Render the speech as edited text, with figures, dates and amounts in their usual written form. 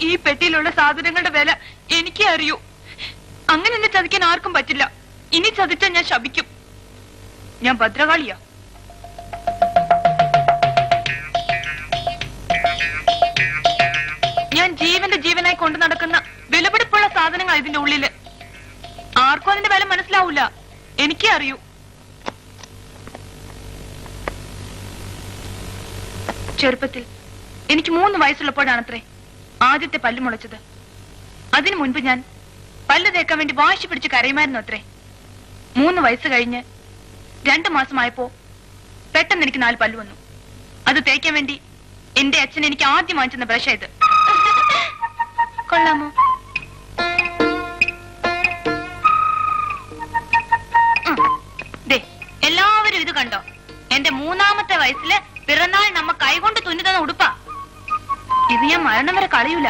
ഈ പെട്ടിയിലുള്ള സാധനങ്ങളുടെ വില എനിക്കേ അറിയൂ. അങ്ങനെ എന്നെ ചതിക്കാൻ ആർക്കും പറ്റില്ല. ഇനി ചതിച്ചാൽ ഞാൻ ശപിക്കും. ഞാൻ ഭദ്രകാളിയാ. ഞാൻ ജീവന്റെ ജീവനായി കൊണ്ടു നടക്കുന്ന വിലപിടിപ്പുള്ള സാധനങ്ങൾ ഇതിന്റെ ഉള്ളില്. ആർക്കും അതിന്റെ വില മനസ്സിലാവൂല. എനിക്കേ അറിയൂ. ചെറുപ്പത്തിൽ എനിക്ക് 3 വയസ്സുള്ളപ്പോഴാണത്രേ ആദ്യത്തെ പല്ല് മുളച്ചത്. അതിനു മുൻപ് ഞാൻ പല്ല് തേക്കാൻ വേണ്ടി വാശി പിടിച്ച് കരയുമായിരുന്നു അത്രേ. 3 വയസ്സ് കഴിഞ്ഞ് 2 മാസമായപ്പോ പെട്ടെന്ന് എനിക്ക് 4 പല്ല് വന്നു. അത് തേക്കാൻ വേണ്ടി എന്റെ അച്ഛൻ എനിക്ക് ആദ്യം വാങ്ങിച്ചെന്ന ബ്രഷ് ഇത്. കൊള്ളാമോ? എല്ലാവരും ഇത് കണ്ടോ? എന്റെ 3ാമത്തെ വയസ്സില് പിറന്നാൾ നമ്മ കൈകൊണ്ട് തുന്നി തന്ന ഉടുപ്പാ ഇത്. ഞാൻ മരണം വരെ കളയൂല.